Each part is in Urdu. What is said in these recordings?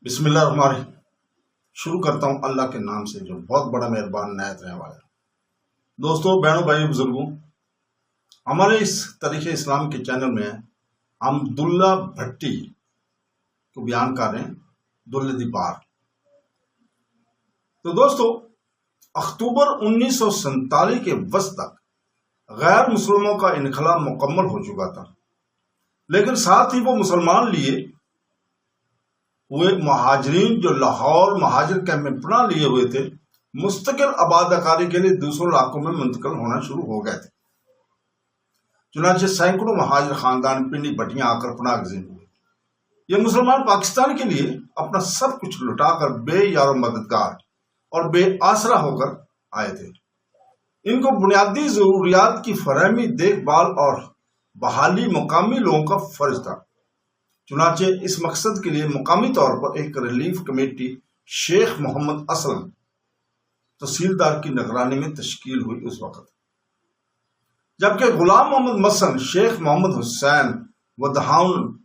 بسم اللہ الرحمن الرحیم۔ شروع کرتا ہوں اللہ کے نام سے جو بہت بڑا مہربان نہایت رحم والا ہے۔ دوستوں، بہنوں، بھائیوں، بزرگوں، ہمارے اس تاریخ اسلام کے چینل میں ہم دلہ بھٹی کو بیان کر رہے ہیں، دلہ دی پار۔ تو دوستو، اکتوبر 1947 کے وسط تک غیر مسلموں کا انخلا مکمل ہو چکا تھا، لیکن ساتھ ہی وہ مسلمان لیے ہوئے مہاجرین جو لاہور مہاجر کیمپ میں پناہ لیے ہوئے تھے، مستقل آباد کاری کے لیے دوسرے علاقوں میں منتقل ہونا شروع ہو گئے تھے۔ چنانچہ سینکڑوں مہاجر خاندان پنڈی بھٹیاں آ کر پناہ گزین ہوئے۔ یہ مسلمان پاکستان کے لیے اپنا سب کچھ لٹا کر بے یار و مددگار اور بے آسرا ہو کر آئے تھے۔ ان کو بنیادی ضروریات کی فراہمی، دیکھ بھال اور بحالی مقامی لوگوں کا فرض تھا۔ چنانچہ اس مقصد کے لیے مقامی طور پر ایک ریلیف کمیٹی شیخ محمد اسلم تحصیلدار کی نگرانی میں تشکیل ہوئی اس وقت، جبکہ غلام محمد مسن، شیخ محمد حسین ودہاؤن،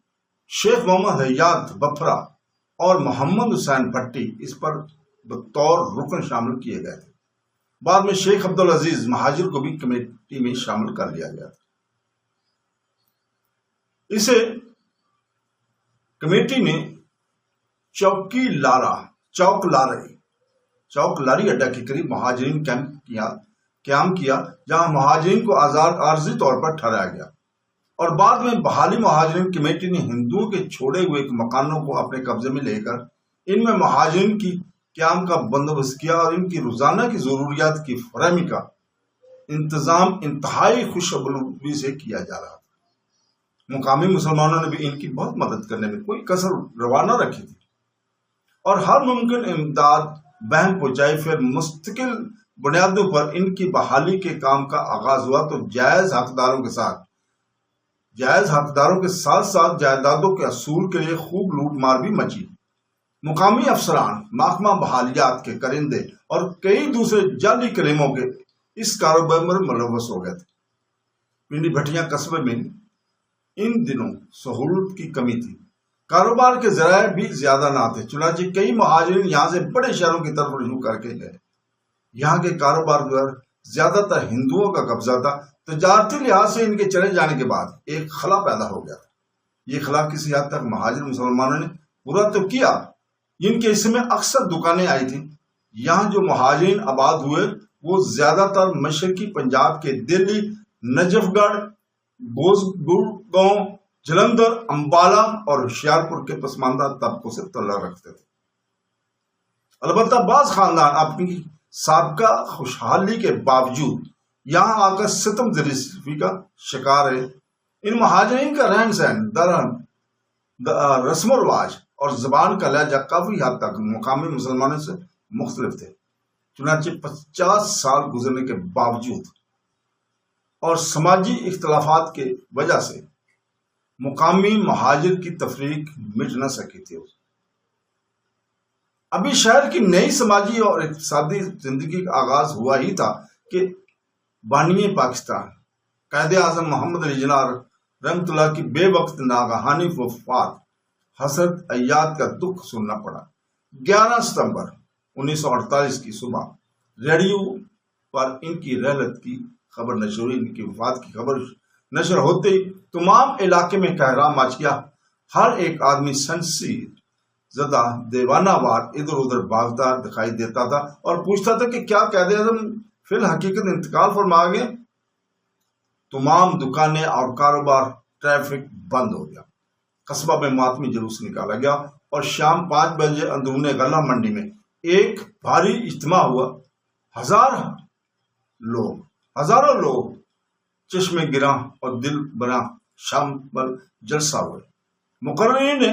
شیخ محمد حیات بپھرا اور محمد حسین بھٹی اس پر بطور رکن شامل کیے گئے تھے۔ بعد میں شیخ عبدالعزیز مہاجر کو بھی کمیٹی میں شامل کر لیا گیا تھا۔ اسے کمیٹی نے چوک لاری اڈا کے قریب مہاجرین کیمپ قیام کیا، جہاں مہاجرین کو عارضی طور پر ٹھہرایا گیا، اور بعد میں بحالی مہاجرین کمیٹی نے ہندوؤں کے چھوڑے ہوئے مکانوں کو اپنے قبضے میں لے کر ان میں مہاجرین کی قیام کا بندوبست کیا اور ان کی روزانہ کی ضروریات کی فراہمی کا انتظام انتہائی خوش اسلوبی سے کیا جا رہا تھا۔ مقامی مسلمانوں نے بھی ان کی بہت مدد کرنے میں کوئی کسر روا نہ رکھی تھی اور ہر ممکن امداد بہم پہنچائی۔ پھر مستقل بنیادوں پر ان کی بحالی کے کام کا آغاز ہوا تو جائز حقداروں کے ساتھ ساتھ جائیدادوں کے اصول کے لیے خوب لوٹ مار بھی مچی۔ مقامی افسران، محکمہ بحالیات کے کرندے اور کئی دوسرے جعلی کلیموں کے اس کاروبار میں ملوث ہو گئے تھے۔ پنڈی بھٹیاں قصبے میں ان دنوں سہولت کی کمی تھی، کاروبار کے ذرائع بھی زیادہ نہ تھے، چنانچہ کئی مہاجرین یہاں سے بڑے شہروں کی طرف رجوع کر کے گئے۔ یہاں کے کاروبار پر زیادہ تر ہندوؤں کا قبضہ تھا۔ تجارتی لحاظ سے ان کے چلے جانے کے بعد ایک خلا پیدا ہو گیا تھا۔ یہ خلا کسی حد تک مہاجر مسلمانوں نے پورا تو کیا۔ ان کے حصے میں اکثر دکانیں آئی تھیں۔ یہاں جو مہاجرین آباد ہوئے وہ زیادہ تر مشرقی پنجاب کے دہلی، نجف گڑھ، گاؤں، جلندھر، امبالہ اور ہوشیارپور کے پسماندہ طبقوں سے تعلق رکھتے تھے۔ البتہ بعض خاندان اپنی سابقہ خوشحالی کے باوجود یہاں آ کر ستم زری کا شکار ہے۔ ان مہاجرین کا رہن سہن، رسم و رواج اور زبان کا لہجہ کافی حد تک مقامی مسلمانوں سے مختلف تھے۔ چنانچہ 50 سال گزرنے کے باوجود اور سماجی اختلافات کی وجہ سے مقامی مہاجر کی تفریق مٹ نہ سکی تھی۔ ابھی شہر کی نئی سماجی اور اقتصادی زندگی کا آغاز ہوا ہی تھا کہ بانی پاکستان قائد اعظم محمد علی جناح رحمۃ اللہ کی بے وقت ناگہانی وفات حضرت ایاد کا دکھ سننا پڑا۔ 11 ستمبر 1948 کی صبح ریڈیو پر ان کی رحلت کی خبر نشر ہوئی۔ ان کی وفات کی خبر نشر ہوتے ہی تمام علاقے میں قہرام مچ گیا۔ ہر ایک آدمی سنسی زدہ دیوانہ وار ادھر ادھر بھاگتا دکھائی دیتا تھا اور پوچھتا تھا کہ کیا قائد اعظم فی الحقیقت انتقال فرما گئے۔ تمام دکانیں اور کاروبار، ٹریفک بند ہو گیا۔ قصبہ میں ماتمی جلوس نکالا گیا اور شام 5 بجے اندرون غلہ منڈی میں ایک بھاری اجتماع ہوا۔ ہزاروں لوگ چشم گراں اور دل بنا شام پر جلسہ ہوئے۔ مقررین نے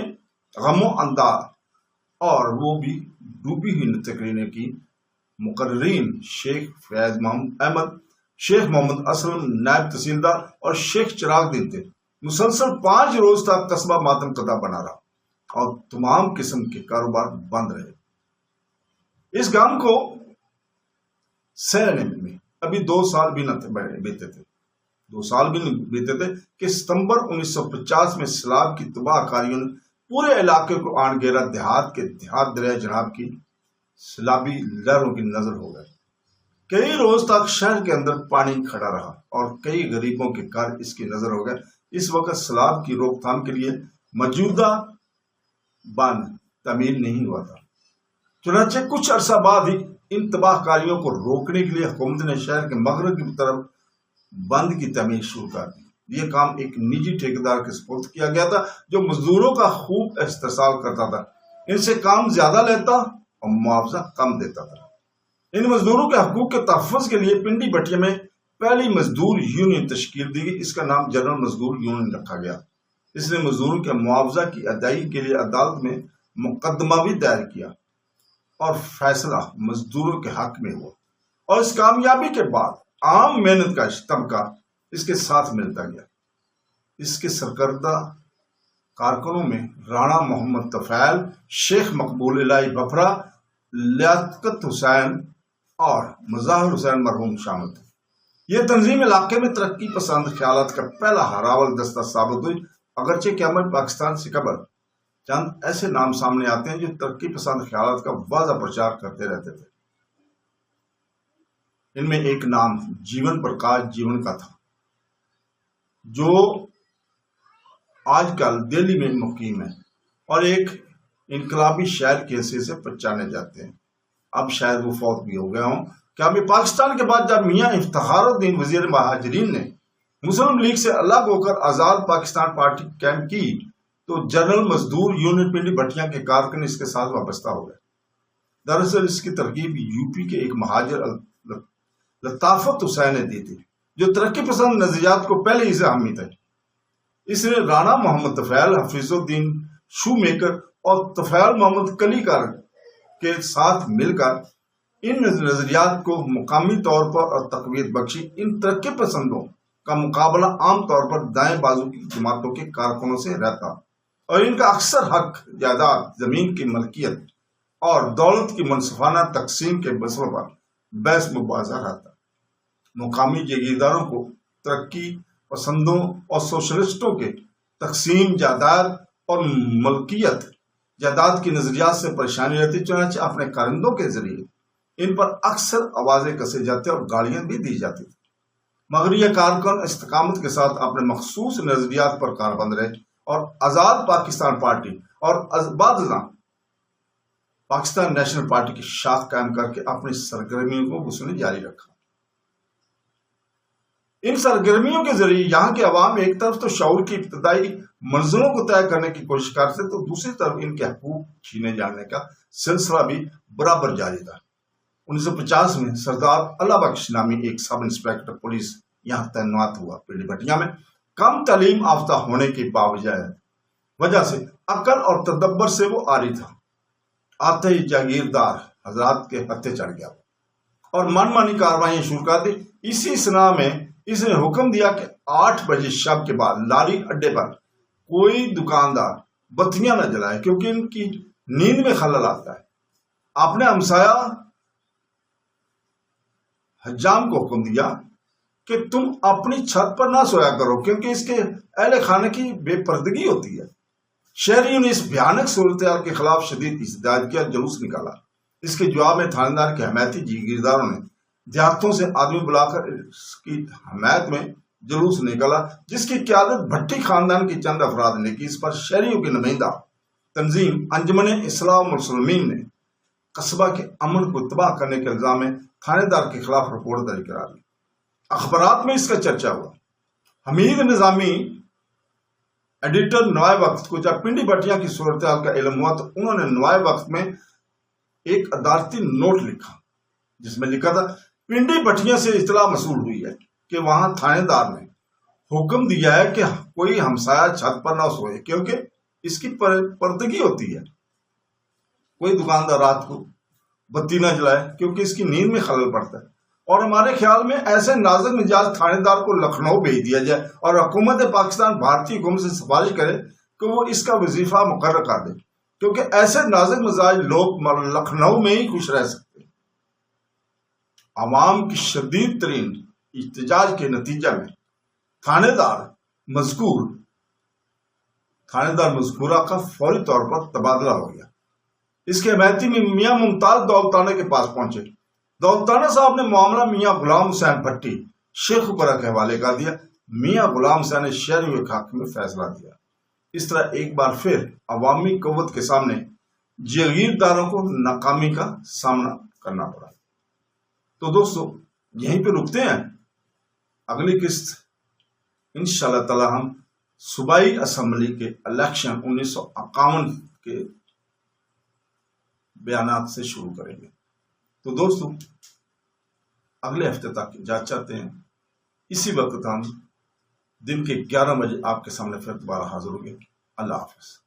غم و انداز اور وہ بھی ڈوبی ہوئی تقریریں کی۔ مقررین شیخ فیض احمد، شیخ محمد اسلم نائب تحصیلدار اور شیخ چراغ دین تھے۔ مسلسل 5 روز تک قصبہ ماتم کدہ بنا رہا اور تمام قسم کے کاروبار بند رہے۔ اس غم کو سہنے میں ابھی 2 سال بھی نہ بیتے تھے کہ ستمبر 1950 میں سیلاب کی تباہ کاریوں نے پورے علاقے کو آن گھیرا۔ دیہات دریا جناب کی سیلابی لہروں کی نظر ہو گئے۔ کئی روز تک شہر کے اندر پانی کھڑا رہا اور کئی غریبوں کے گھر اس کی نظر ہو گئے۔ اس وقت سیلاب کی روک تھام کے لیے موجودہ باندھ تعمیر نہیں ہوا تھا، چنانچہ کچھ عرصہ بعد ہی ان تباہ کاریوں کو روکنے کے لیے حکومت نے شہر کے مغرب کی طرف بند کی تعمیر شروع کر دی۔ یہ کام ایک نجی ٹھیکیدار کے سپرد کیا گیا تھا جو مزدوروں کا خوب استحصال کرتا تھا، ان سے کام زیادہ لیتا اور معاوضہ کم دیتا تھا۔ ان مزدوروں کے حقوق کے تحفظ کے لیے پنڈی بٹیا میں پہلی مزدور یونین تشکیل دی گئی۔ اس کا نام جنرل مزدور یونین رکھا گیا۔ اس نے مزدوروں کے معاوضہ کی ادائیگی کے لیے عدالت میں مقدمہ بھی دائر کیا اور فیصلہ مزدوروں کے حق میں ہوا، اور اس کامیابی کے بعد عام محنت کا طبقہ اس کے ساتھ ملتا گیا۔ اس کے سرکردہ کارکنوں میں رانا محمد طفیل، شیخ مقبول الہی بفرا، لیاقت حسین اور مظاہر حسین مرحوم شامل تھے۔ یہ تنظیم علاقے میں ترقی پسند خیالات کا پہلا ہراول دستہ ثابت ہوئی، اگرچہ قیامت پاکستان سے قبل چند ایسے نام سامنے آتے ہیں جو ترقی پسند خیالات کا واضح پرچار کرتے رہتے تھے۔ ان میں ایک نام جیون پرکاش جیون کا تھا، جو آج کل دہلی میں مقیم ہے اور ایک انقلابی شاعر کی حیثیت سے پہچانے جاتے ہیں۔ اب شاید وہ فوت بھی ہو گیا ہوں۔ قیام پاکستان کے بعد جب میاں افتخار الدین وزیر مہاجرین نے مسلم لیگ سے الگ ہو کر آزاد پاکستان پارٹی قائم کی تو جنرل مزدور یونین پنڈی بٹیا کے کارکن اس کے ساتھ وابستہ ہو گئے۔ دراصل اس کی ترغیب یو پی کے ایک مہاجر لطافت حسین نے دی تھی، جو ترقی پسند نظریات کو پہلے ہی سے حامی تھے۔ اس نے رانا محمد طفیل، حفیظ الدین شو میکر اور طفیل محمد کلیکار کے ساتھ مل کر ان نظریات کو مقامی طور پر تقویت بخشی۔ ان ترقی پسندوں کا مقابلہ عام طور پر دائیں بازو کی جماعتوں کے کارکنوں سے رہتا اور ان کا اکثر حق، جائیداد، زمین کی ملکیت اور دولت کی منصفانہ تقسیم کے مسئلوں پر بحث مباحثہ رہتا۔ مقامی جاگیرداروں کو ترقی پسندوں اور سوشلسٹوں کے تقسیم جائیداد اور ملکیت جائیداد کی نظریات سے پریشانی رہتی، چنانچہ اپنے کارندوں کے ذریعے ان پر اکثر آوازیں کسے جاتے اور گالیاں بھی دی جاتی تھی، مگر یہ کارکن استقامت کے ساتھ اپنے مخصوص نظریات پر کاربند رہے اور آزاد پاکستان پارٹی اور بعد ازاں پاکستان نیشنل پارٹی کی شاخ قائم کر کے اپنی سرگرمیوں کو وصول جاری رکھا۔ ان سرگرمیوں کے ذریعے یہاں کے عوام ایک طرف تو شعور کی ابتدائی منزلوں کو طے کرنے کی کوشش کرتے تو دوسری طرف ان کے حقوق چھینے جانے کا سلسلہ بھی برابر جاری تھا۔ 1950 میں سردار اللہ بخش نامی ایک سب انسپیکٹر پولیس یہاں تعینات ہوا۔ پنڈی بٹیا میں کم تعلیم یافتہ ہونے کی وجہ سے عقل اور تدبر سے وہ عاری تھا۔ آتے ہی جاگیردار حضرات کے ہتھے چڑھ گیا اور من مانی کاروائیاں شروع کر دی۔ اسی اسنا میں اس نے حکم دیا کہ 8 بجے شب کے بعد لاری اڈے پر کوئی دکاندار بتیاں نہ جلائے، کیونکہ ان کی نیند میں خلل آتا ہے۔ آپ نے ہمسایہ حجام کو حکم دیا کہ تم اپنی چھت پر نہ سویا کرو، کیونکہ اس کے اہل خانہ کی بے پردگی ہوتی ہے۔ شہریوں نے اس بھیانک صورتحال کے خلاف شدید احتجاج کیا، جلوس نکالا۔ اس کے جواب میں تھانے دار کے حمایتی جاگیرداروں نے دیہاتوں سے آدمی بلا کر اس کی حمایت میں جلوس نکالا، جس کی قیادت بھٹی خاندان کے چند افراد نے کی۔ اس پر شہریوں کی نمائندہ تنظیم انجمن اصلاح المسلمین نے قصبہ کے امن کو تباہ کرنے کے الزام میں تھانے دار کے خلاف رپورٹ درج کرا دی۔ اخبارات میں اس کا چرچا ہوا۔ حمید نظامی ایڈیٹر نوائے وقت کو جب پنڈی بٹیا کی صورتحال کا علم ہوا تو انہوں نے نوائے وقت میں ایک عدالتی نوٹ لکھا، جس میں لکھا تھا پنڈی بٹیا سے اطلاع موصول ہوئی ہے کہ وہاں تھانے دار نے حکم دیا ہے کہ کوئی ہمسایہ چھت پر نہ سوئے، کیونکہ اس کی پردگی ہوتی ہے۔ کوئی دکاندار رات کو بتی نہ جلائے، کیونکہ اس کی نیند میں خلل پڑتا ہے۔ اور ہمارے خیال میں ایسے نازک مزاج تھانے دار کو لکھنؤ بھیج دیا جائے اور حکومت پاکستان بھارتی حکومت سے سفارش کرے کہ وہ اس کا وظیفہ مقرر کر دے، کیونکہ ایسے نازک مزاج لوگ لکھنؤ میں ہی خوش رہ سکتے۔ عوام کی شدید ترین احتجاج کے نتیجہ میں تھانے دار مذکور تھانے دار مذکورہ کا فوری طور پر تبادلہ ہو گیا۔ اس کے حمایتی میں میاں ممتاز دولتانہ کے پاس پہنچے۔ دولتانہ صاحب نے معاملہ میاں غلام حسین بھٹی شیخ پورہ کے حوالے کر دیا۔ میاں غلام حسین نے شہریوں کے حق میں فیصلہ دیا۔ اس طرح ایک بار پھر عوامی قوت کے سامنے جاگیرداروں کو ناکامی کا سامنا کرنا پڑا۔ تو دوستو یہیں پہ رکتے ہیں، اگلی قسط انشاءاللہ تعالی ہم صوبائی اسمبلی کے الیکشن 1951 کے بیانات سے شروع کریں گے۔ تو دوستو اگلے ہفتے تک اجازت چاہتے ہیں، اسی وقت ہم دن کے 11 بجے آپ کے سامنے پھر دوبارہ حاضر ہوں گے۔ اللہ حافظ۔